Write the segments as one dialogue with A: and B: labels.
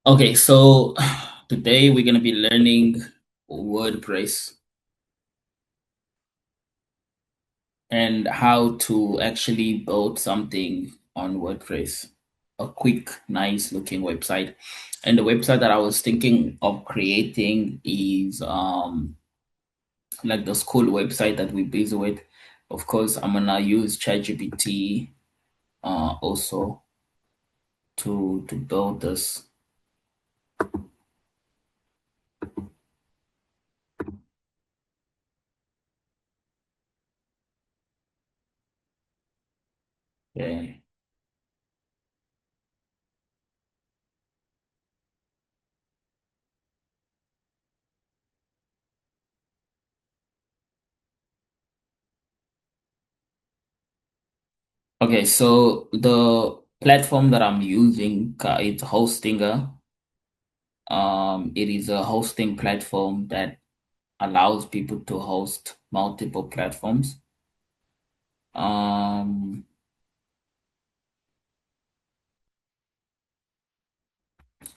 A: Okay, so today we're going to be learning WordPress and how to actually build something on WordPress. A quick, nice looking website. And the website that I was thinking of creating is like the Skool website that we're busy with. Of course, I'm gonna use ChatGPT also to build this. Okay. Okay, so the platform that I'm using, it's Hostinger. It is a hosting platform that allows people to host multiple platforms. Um,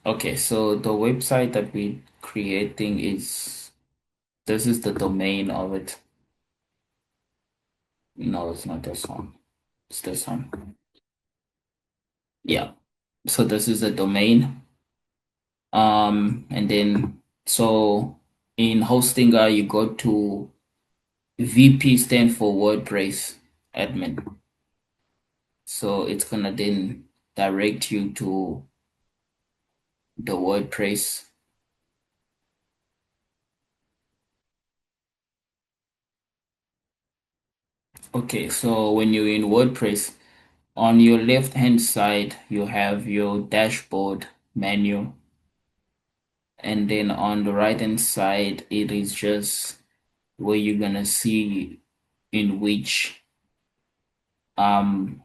A: okay, so the website that we're creating this is the domain of it. No, it's not this one. It's this one. Yeah. So this is the domain. And then so in Hostinger, you go to VP stand for WordPress admin. So it's gonna then direct you to the WordPress. Okay, so when you're in WordPress, on your left hand side, you have your dashboard menu. And then on the right hand side, it is just where you're gonna see in which um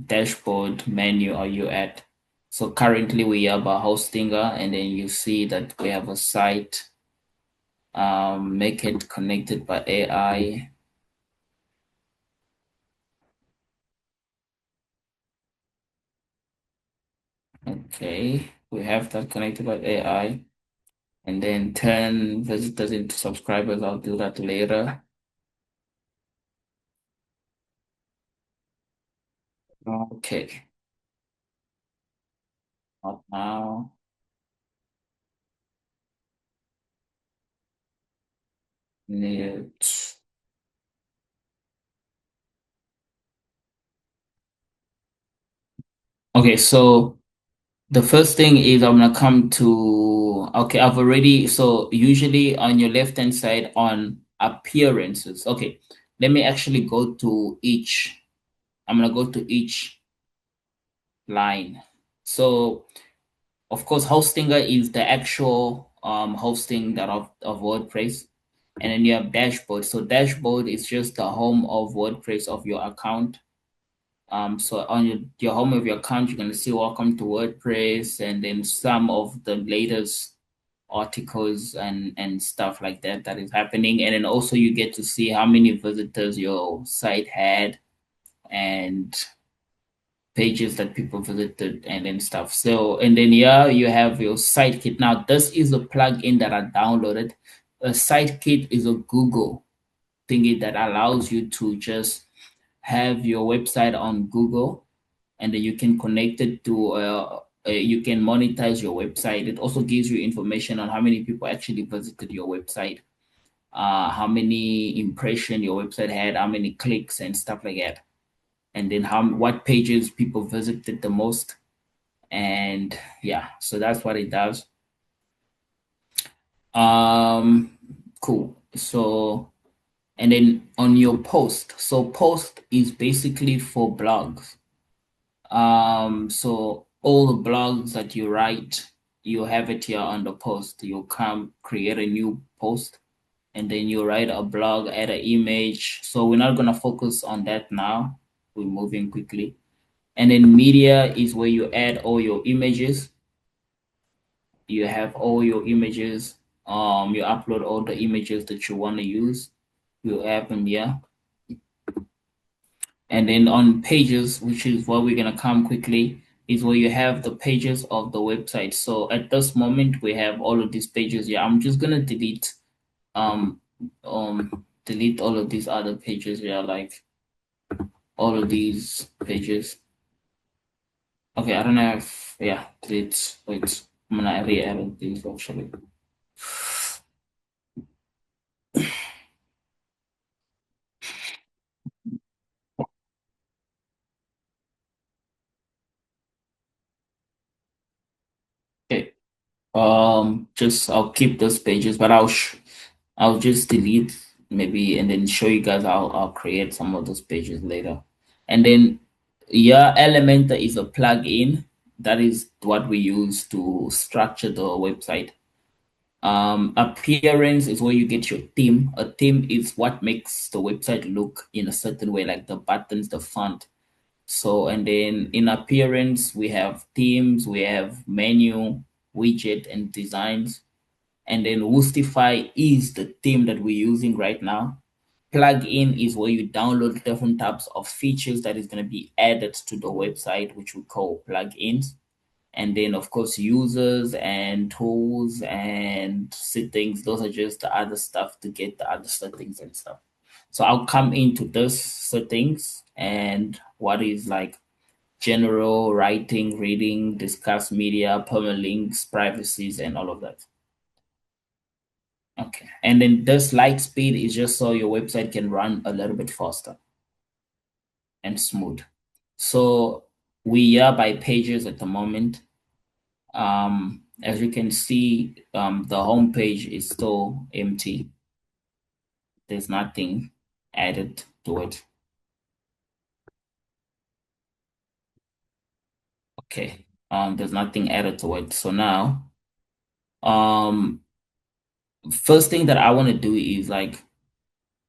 A: dashboard menu are you at. So currently we have a Hostinger, and then you see that we have a site, make it connected by AI. Okay, we have that connected by AI. And then turn visitors into subscribers. I'll do that later. Okay, not now. Need. Okay, so the first thing is I'm gonna come to, okay, I've already, so usually on your left hand side on appearances. Okay, let me actually go to each. I'm gonna go to each line. So of course, Hostinger is the actual hosting that of WordPress. And then you have dashboard. So dashboard is just the home of WordPress of your account. So on your home of your account, you're gonna see welcome to WordPress and then some of the latest articles and stuff like that that is happening. And then also you get to see how many visitors your site had and pages that people visited and then stuff. So, and then yeah, you have your site kit. Now, this is a plugin that I downloaded. A site kit is a Google thingy that allows you to just have your website on Google, and then you can connect it to you can monetize your website. It also gives you information on how many people actually visited your website, how many impression your website had, how many clicks and stuff like that, and then how what pages people visited the most. And yeah, so that's what it does. um cool. So and then on your post, so post is basically for blogs. So all the blogs that you write, you have it here on the post. You come create a new post, and then you write a blog, add an image. So we're not gonna focus on that now. We're moving quickly. And then media is where you add all your images. You have all your images. You upload all the images that you want to use. You add them here. And then on pages, which is what we're gonna come quickly. is where you have the pages of the website. So at this moment, we have all of these pages. Yeah, I'm just gonna um delete all of these other pages. Yeah, like all of these pages. Okay, I don't know if yeah, delete. Wait, I'm gonna re-edit these actually. Okay. Just I'll keep those pages, but I'll just delete maybe and then show you guys how I'll create some of those pages later. And then yeah, Elementor is a plugin. That is what we use to structure the website. Appearance is where you get your theme. A theme is what makes the website look in a certain way, like the buttons, the font. So, and then in appearance, we have themes, we have menu, widget, and designs. And then Woostify is the theme that we're using right now. Plugin is where you download different types of features that is going to be added to the website, which we call plugins. And then, of course, users and tools and settings. Those are just the other stuff to get the other settings and stuff. So I'll come into this settings and what is like general, writing, reading, discuss media, permalinks, privacies, and all of that. Okay. And then this light speed is just so your website can run a little bit faster and smooth. So we are by pages at the moment. As you can see, the home page is still empty. There's nothing added to it. Okay. There's nothing added to it. So now, um, first thing that I want to do is like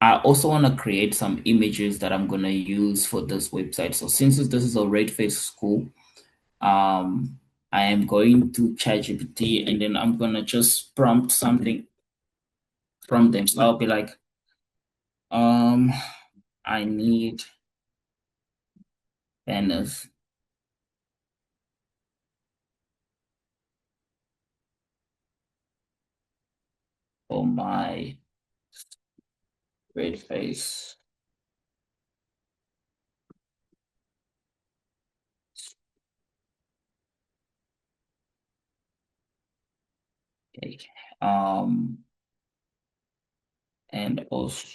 A: I also want to create some images that I'm gonna use for this website. So since this is a red face school, um, I am going to ChatGPT and then I'm gonna just prompt something from them. So I'll be like, um, I need banners for my red face. Okay. Um, and also,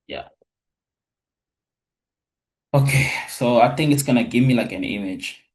A: yeah. Okay, so I think it's gonna give me like an image.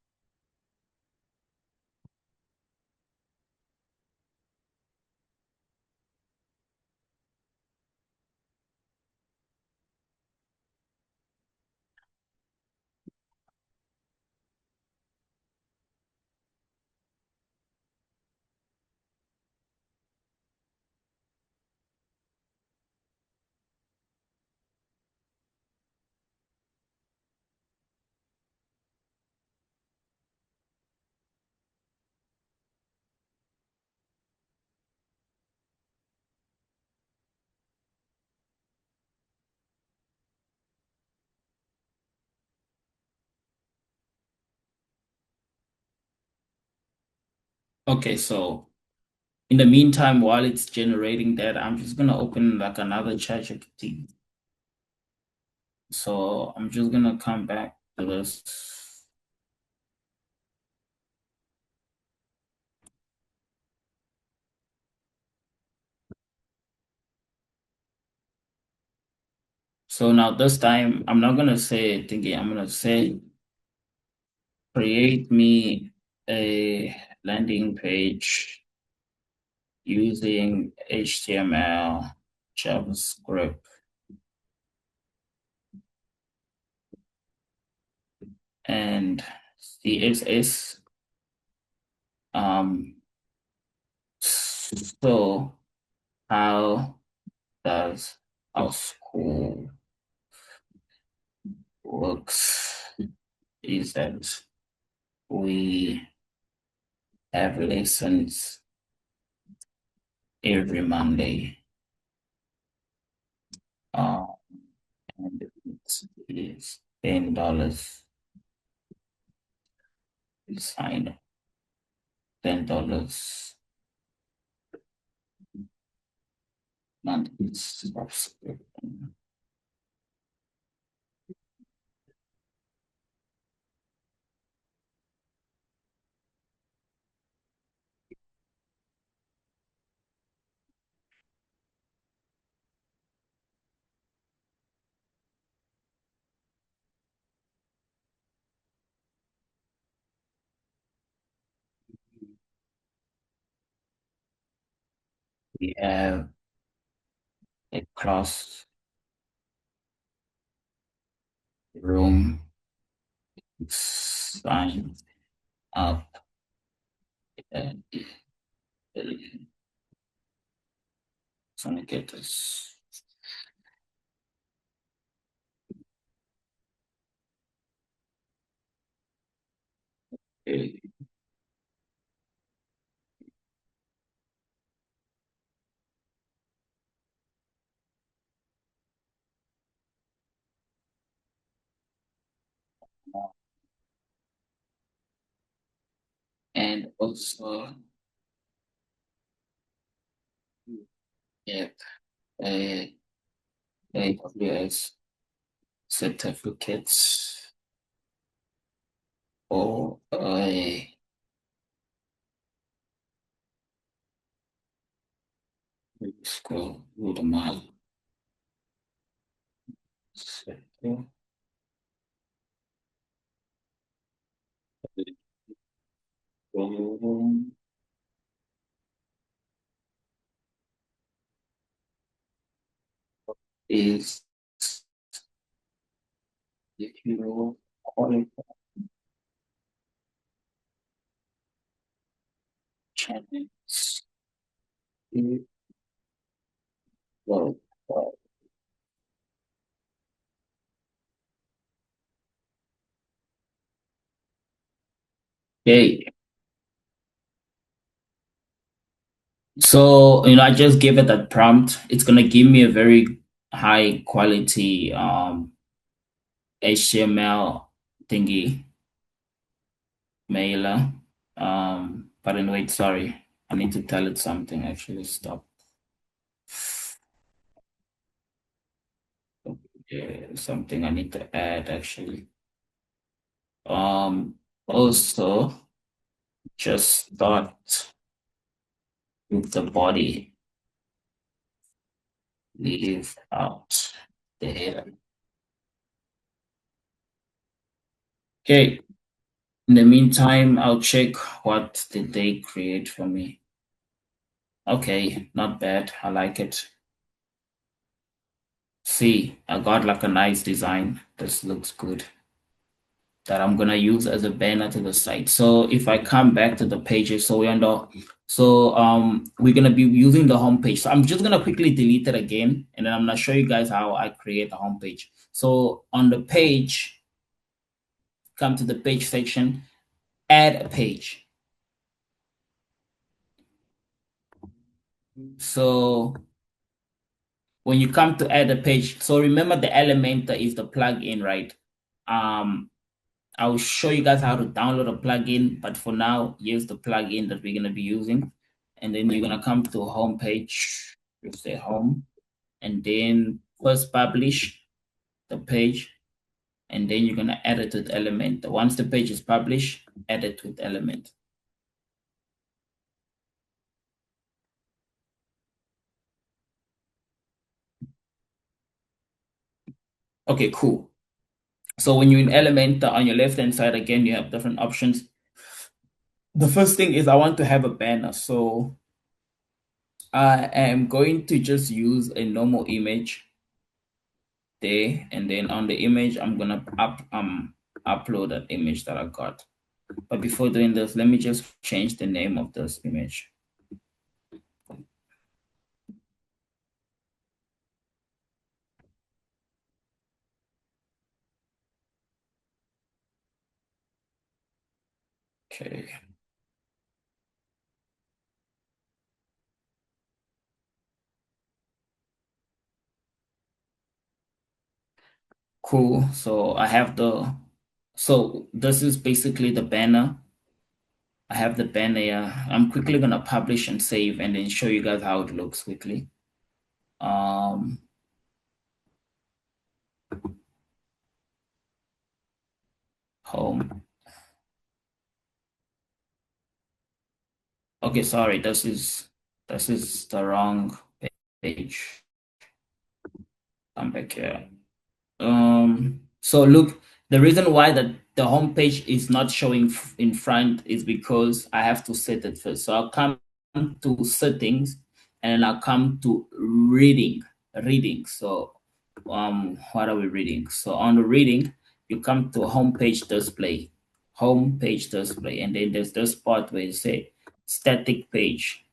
A: Okay, so in the meantime, while it's generating that, I'm just gonna open like another ChatGPT. So I'm just gonna come back to this. So now this time, I'm not gonna say thinking, I'm gonna say create me a landing page using HTML, JavaScript, and CSS. So how does our school works is that we have lessons every Monday. Uh, and it is $10. Sign $10 monthly subscription. We have a classroom sign up and gonna get this. Okay. And also, yep, a AWS certificates or a Skool with my is if you qualify channels, it will. Okay, so I just gave it that prompt. It's gonna give me a very high quality HTML thingy mailer. But anyway, sorry, I need to tell it something. Actually, stop. Okay, something I need to add actually. Also, just start with the body. Leave out the header. Okay. In the meantime, I'll check what did they create for me. Okay, not bad. I like it. See, I got like a nice design. This looks good. That I'm gonna use as a banner to the site. So if I come back to the pages, so we're gonna be using the home page. So I'm just gonna quickly delete it again, and then I'm gonna show you guys how I create a home page. So on the page, come to the page section, add a page. So when you come to add a page, so remember the Elementor is the plugin, right? I will show you guys how to download a plugin, but for now, here's the plugin that we're gonna be using. And then you're gonna come to home page, you say home, and then first publish the page, and then you're gonna add it with Elementor. Once the page is published, add it with Elementor. Okay, cool. So when you're in Elementor on your left-hand side, again, you have different options. The first thing is I want to have a banner. So I am going to just use a normal image there, and then on the image, I'm gonna upload an image that I got. But before doing this, let me just change the name of this image. Okay. Cool. So I have so this is basically the banner. I have the banner here. I'm quickly gonna publish and save and then show you guys how it looks quickly. Um, home. Okay, sorry, this is the wrong page. Come back here. So look, the reason why the home page is not showing in front is because I have to set it first. So I'll come to settings and I'll come to reading. So what are we reading? So on the reading, you come to home page display, and then there's this part where you say static page.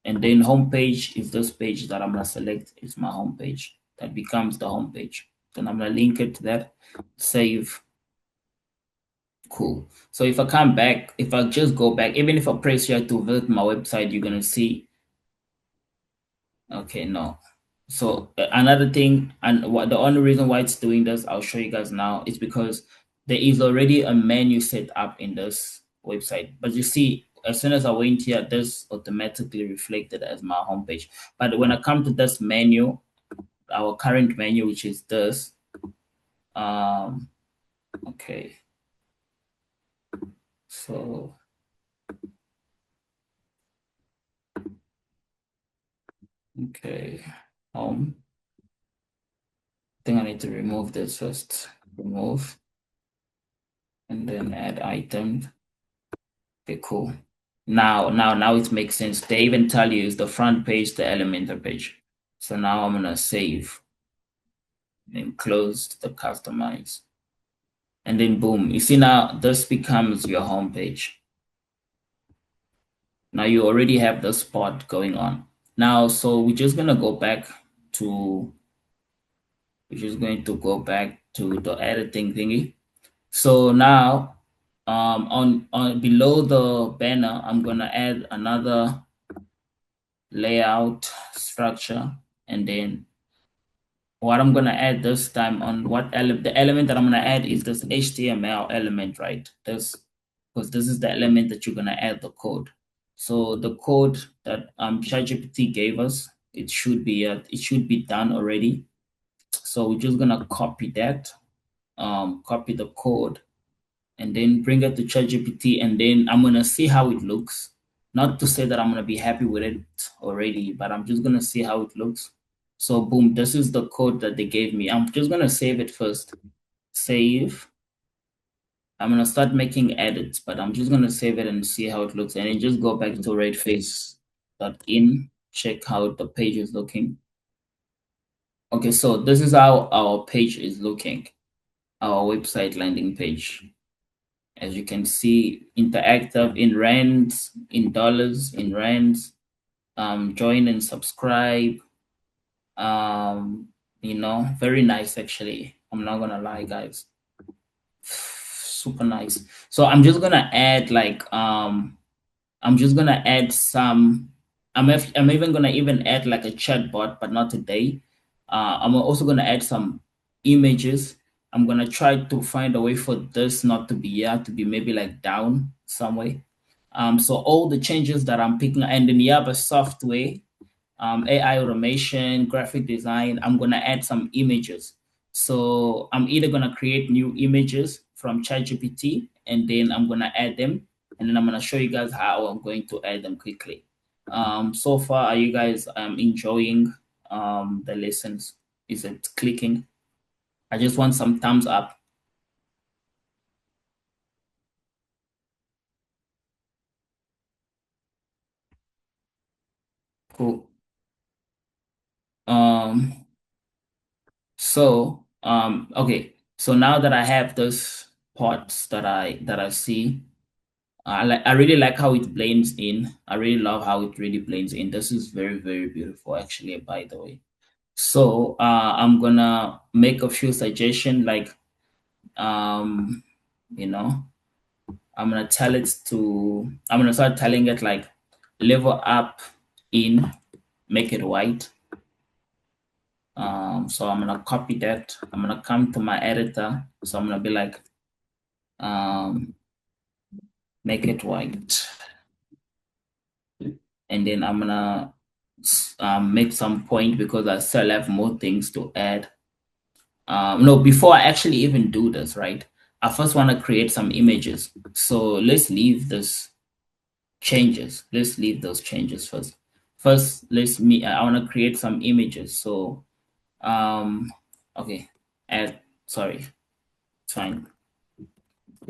A: And then home page is this page that I'm gonna select. It's my home page. That becomes the home page. Then I'm gonna link it to that, save. Cool. So if I come back, if I just go back, even if I press here to visit my website, you're gonna see. Okay, no. So another thing, and what the only reason why it's doing this, I'll show you guys now, is because there is already a menu set up in this website. But you see, as soon as I went here, this automatically reflected as my homepage. But when I come to this menu, our current menu, which is this, okay. So okay, home. I think I need to remove this first. Remove and then add item. Okay, cool. Now it makes sense. They even tell you is the front page, the Elementor page. So now I'm gonna save and close the customize. And then boom, you see now this becomes your home page. Now you already have the spot going on. Now, so we're just gonna go back to the editing thingy. So now on below the banner, I'm gonna add another layout structure, and then what I'm gonna add this time on the element that I'm gonna add is this HTML element, right? This because this is the element that you're gonna add the code. So the code that ChatGPT gave us, it should be done already. So we're just gonna copy that, copy the code, and then bring it to ChatGPT, and then I'm gonna see how it looks. Not to say that I'm gonna be happy with it already, but I'm just gonna see how it looks. So boom, this is the code that they gave me. I'm just gonna save it first. Save. I'm gonna start making edits, but I'm just gonna save it and see how it looks, and then just go back to redface.in, check how the page is looking. Okay, so this is how our page is looking, our website landing page. As you can see, interactive in rands, in dollars, in rands. Join and subscribe. Very nice actually. I'm not gonna lie, guys. Super nice. So I'm just gonna add some. I'm even gonna add like a chat bot, but not today. I'm also gonna add some images. I'm gonna try to find a way for this not to be here, to be maybe like down some way. So all the changes that I'm picking, and then you have a software, AI automation, graphic design. I'm gonna add some images. So I'm either gonna create new images from ChatGPT, and then I'm gonna add them, and then I'm gonna show you guys how I'm going to add them quickly. So far, are you guys enjoying the lessons? Is it clicking? I just want some thumbs up. Cool. Okay. So now that I have this parts that I see. I really like how it blends in. I really love how it really blends in. This is very, very beautiful, actually, by the way. So I'm gonna make a few suggestions, like um, you know, I'm gonna start telling it like level up in, make it white. So I'm gonna copy that. I'm gonna come to my editor. So I'm gonna be like, make it white, and then I'm gonna make some point because I still have more things to add. No, before I actually even do this, right? I first want to create some images. So let's leave this changes. Let's leave those changes first. First, I want to create some images. So, okay, add, sorry, fine,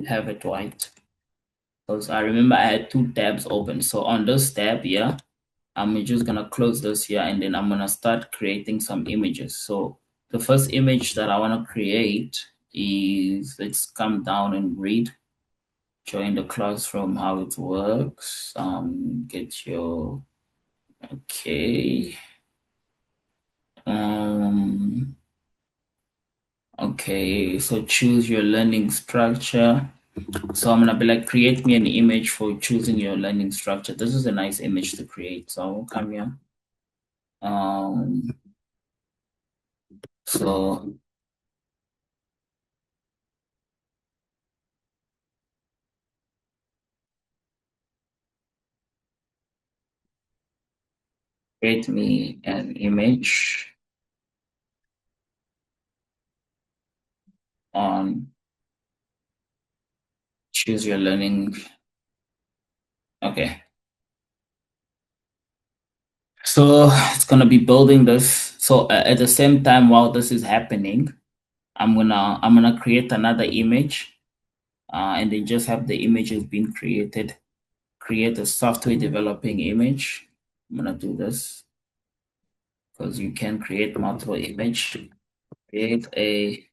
A: have it white. Because I remember I had two tabs open. So on this tab here, I'm just gonna close this here and then I'm gonna start creating some images. So the first image that I wanna create is, let's come down and read, join the classroom, how it works. Get your, okay. Um, okay, so choose your learning structure. So I'm gonna be like, create me an image for choosing your learning structure. This is a nice image to create. So I'll come here. Um, so create me an image on choose your learning. Okay. So it's gonna be building this. So at the same time, while this is happening, I'm gonna create another image, and then just have the images being created. Create a software developing image. I'm gonna do this because you can create multiple image. Create a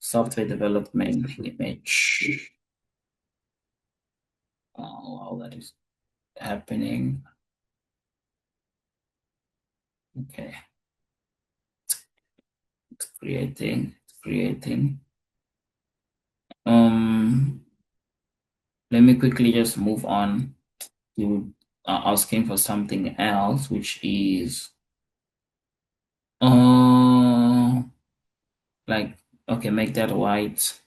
A: software development image. While that is happening. Okay. It's creating. Um, Let me quickly just move on to asking for something else, which is uh like, okay, make that white,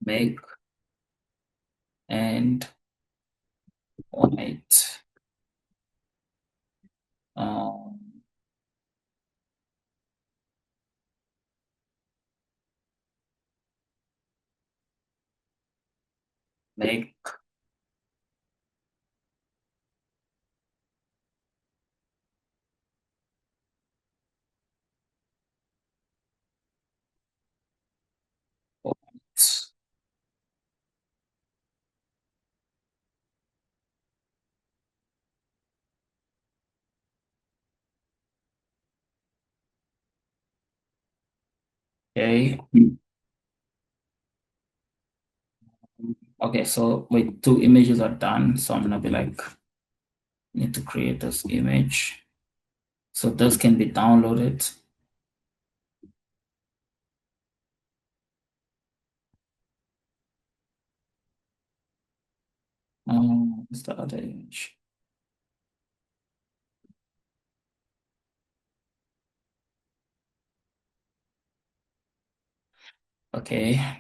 A: make and white. Um, make, white. Okay. Okay, so wait, two images are done. So I'm gonna be like, need to create this image. So this can be downloaded. What's the other image? Okay.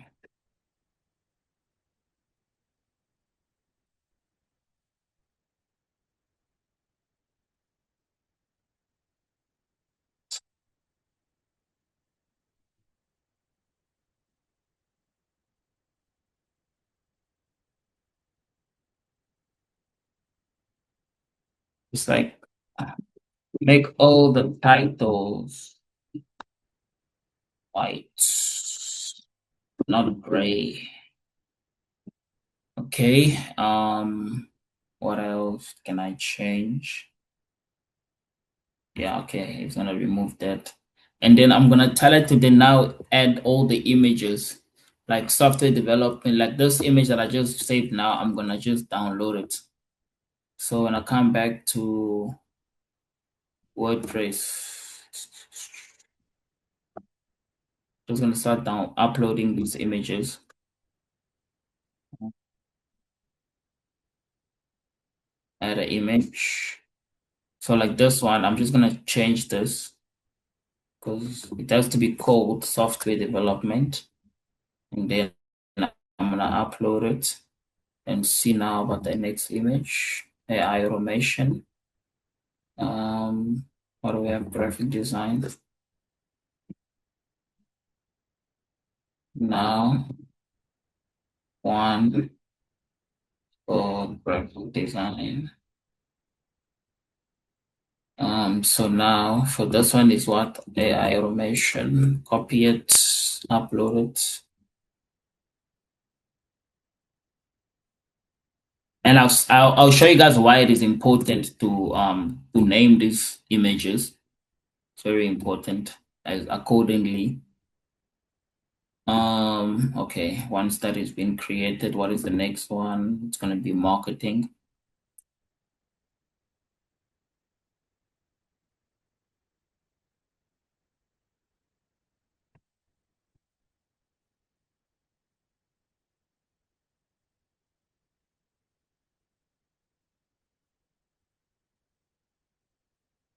A: It's like, make all the titles white, not gray. Okay. What else can I change? Yeah, okay, it's gonna remove that. And then I'm gonna tell it to then now add all the images, like software development, like this image that I just saved now, I'm gonna just download it. So when I come back to WordPress, just gonna start down uploading these images. Add an image. So like this one, I'm just gonna change this because it has to be called software development. And then I'm gonna upload it and see now about the next image. AI automation. Um, what do we have? Graphic design. Now one for graphic design. So now for this one is what? AI automation. Copy it, upload it. And I'll show you guys why it is important to name these images. It's very important as accordingly. Okay, once that is being created, what is the next one? It's gonna be marketing.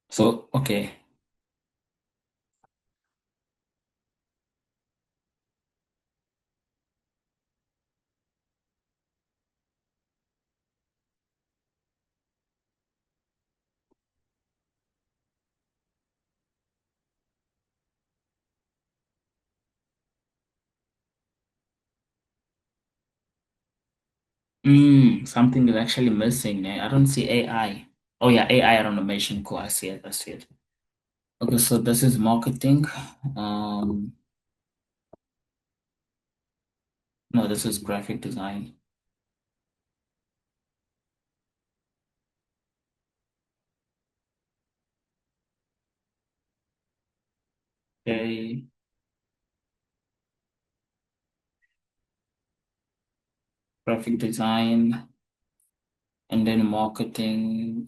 A: So okay. Something is actually missing. I don't see AI. Oh yeah, AI automation. Cool. I see it. I see it. Okay, so this is marketing. Um, no, this is graphic design. Okay, graphic design, and then marketing.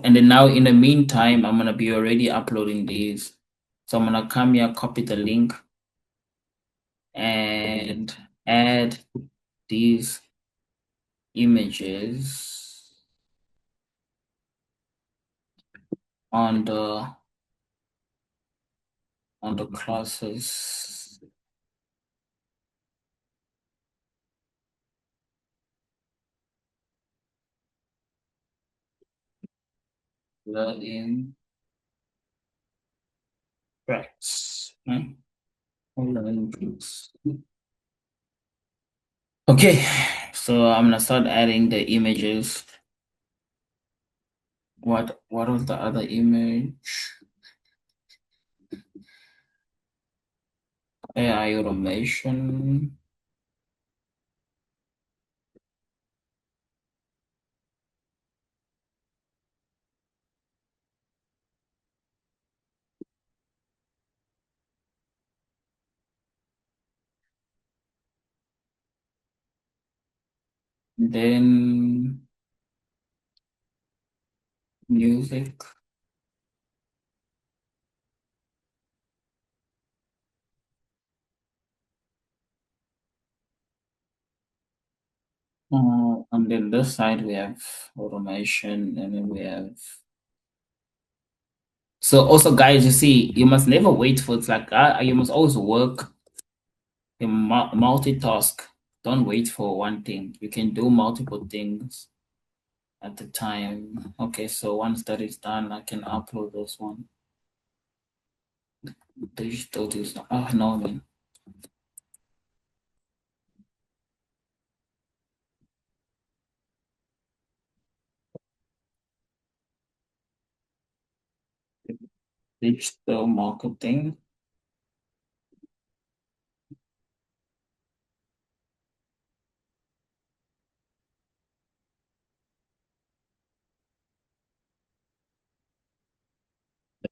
A: And then now in the meantime, I'm gonna be already uploading these. So I'm gonna come here, copy the link, and add these images on the classes. Learning tracks. Learning tracks. Okay, so I'm gonna start adding the images. What was the other image? AI automation. Then music. And then this side we have automation, and then we have. So also, guys, you see, you must never wait for it's like you must always work and multitask. Don't wait for one thing. You can do multiple things at the time. Okay, so once that is done, I can upload this one. Digital design. Oh no, man. Digital marketing.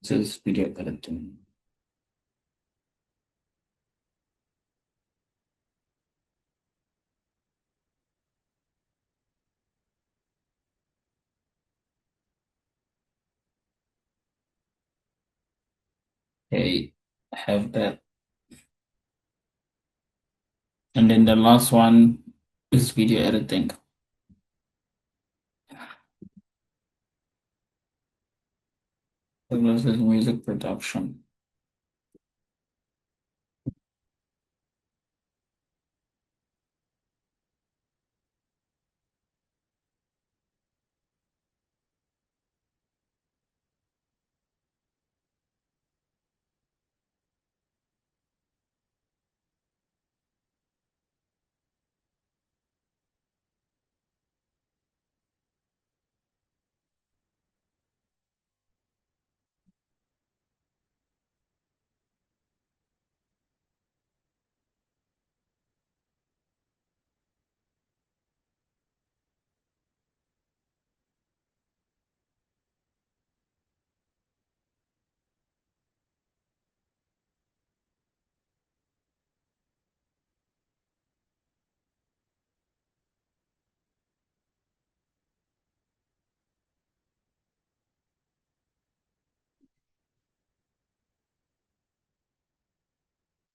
A: This is video editing. Okay, have that. And then the last one is video editing. This is music production.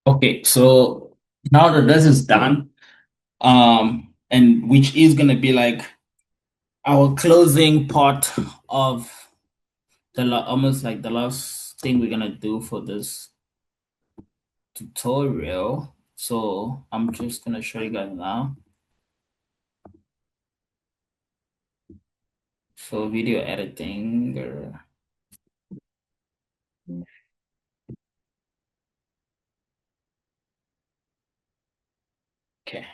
A: Okay, so now that this is done, and which is gonna be like our closing part of almost like the last thing we're gonna do for this tutorial. So I'm just gonna show you guys now. So video editing. Okay.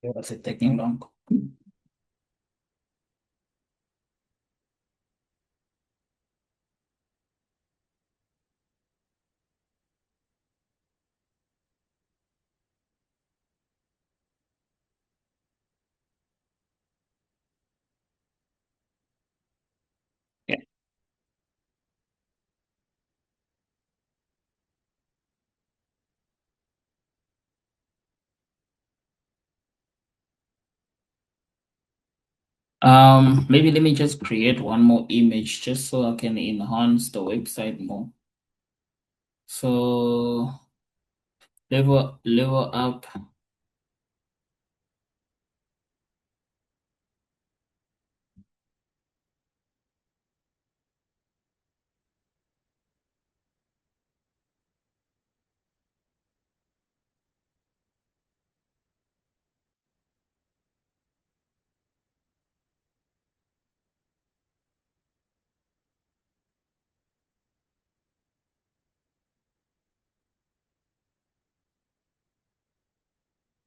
A: Was it taking long? Yeah. Maybe let me just create one more image just so I can enhance the website more. So level up.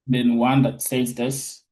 A: Then one that says this.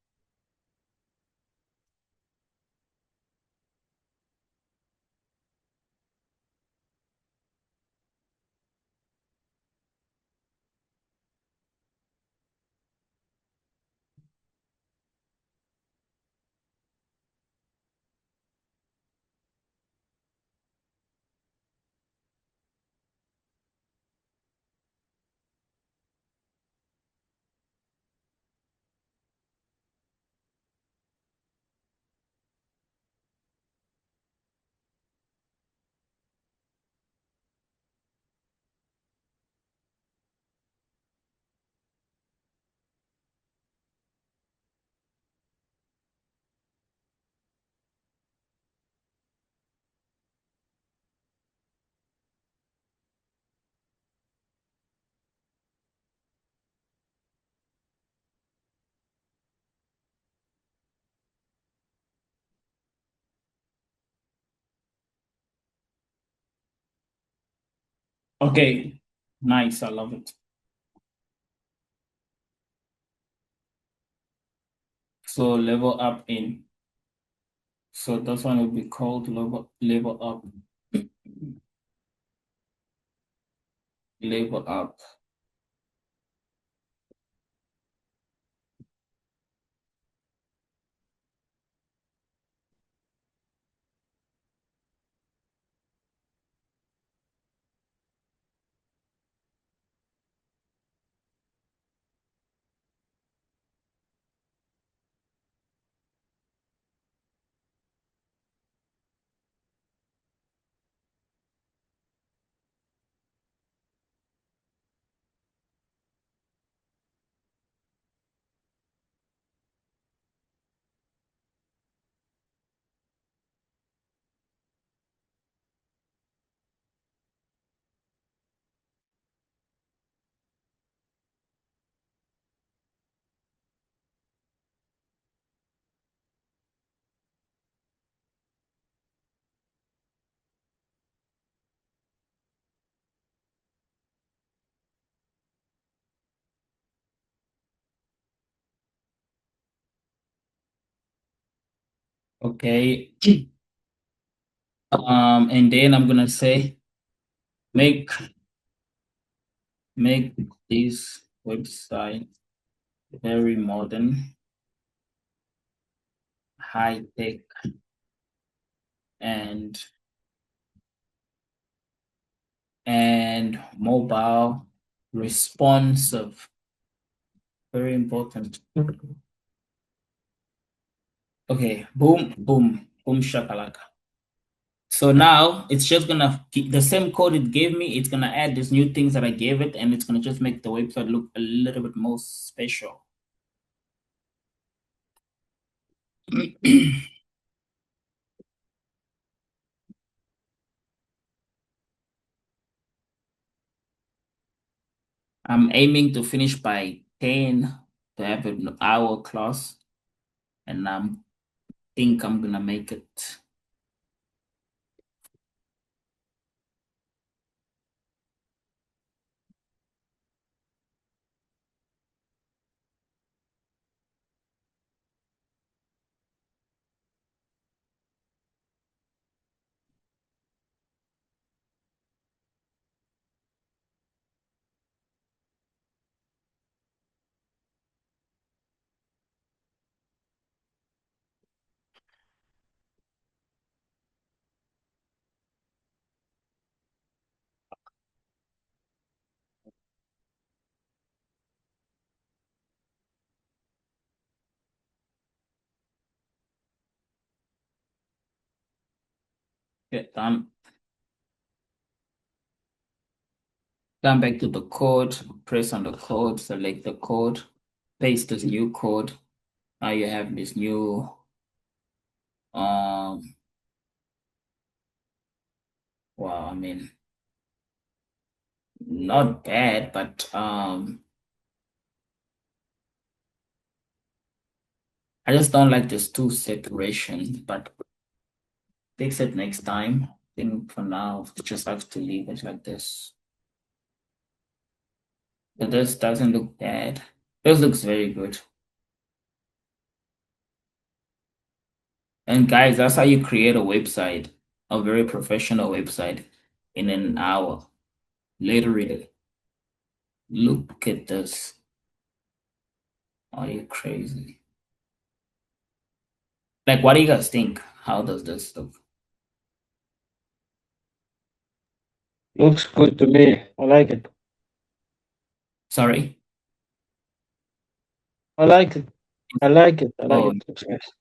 A: Okay, nice. I love it. So level up in. So this one will be called level up. Level up. Okay. And then I'm gonna say make make this website very modern, high tech, and mobile responsive. Very important. Okay, boom, boom, boom, shakalaka. So now it's just gonna keep the same code it gave me. It's gonna add these new things that I gave it, and it's gonna just make the website look a little bit more special. I'm aiming to finish by 10 to have an hour class, and I think I'm gonna make it. Get done. Come back to the code, press on the code, select the code, paste this new code. Now you have this new um well, I mean, not bad, but I just don't like this two separation, but fix it next time. I think for now just have to leave it like this. But this doesn't look bad. This looks very good. And guys, that's how you create a website, a very professional website in an hour. Literally. Look at this. Are you crazy? Like, what do you guys think? How does this look?
B: Looks good to me. I like it.
A: Sorry?
B: I like it. I like it. I like
A: Oh,
B: it. Looks nice.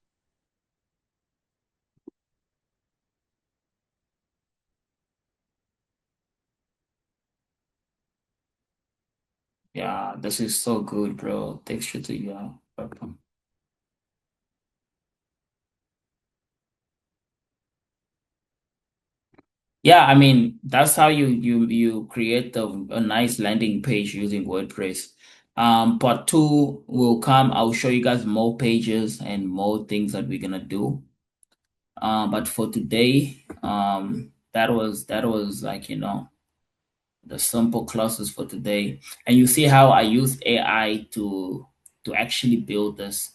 A: yeah, this is so good, bro. Texture to you. Welcome. Yeah, I mean, that's how you create a nice landing page using WordPress. Part two will come. I'll show you guys more pages and more things that we're gonna do. But for today, that was like, the sample classes for today, and you see how I use AI to actually build this.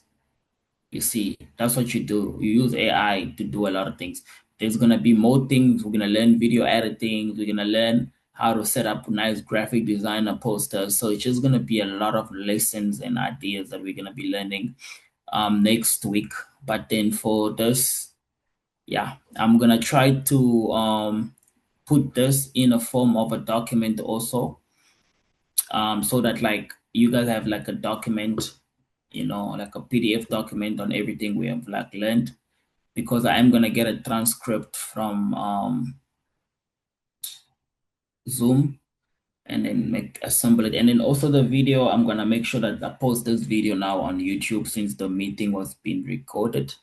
A: You see, that's what you do. You use AI to do a lot of things. There's gonna be more things. We're gonna learn video editing. We're gonna learn how to set up nice graphic designer posters. So it's just gonna be a lot of lessons and ideas that we're gonna be learning next week. But then for this, yeah, I'm gonna try to put this in a form of a document also, so that like you guys have like a document, like a PDF document on everything we have like learned, because I am gonna get a transcript from Zoom and then make assemble it. And then also the video, I'm gonna make sure that I post this video now on YouTube since the meeting was being recorded.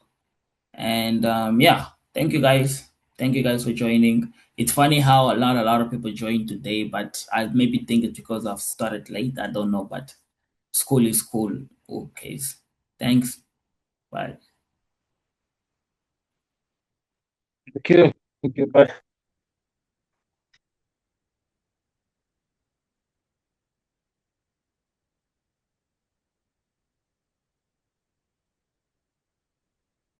A: And yeah, thank you guys. Thank you guys for joining. It's funny how a lot of people joined today, but I maybe think it's because I've started late. I don't know, but school is cool. Okay. Thanks. Bye.
B: Thank you. Thank you. Bye.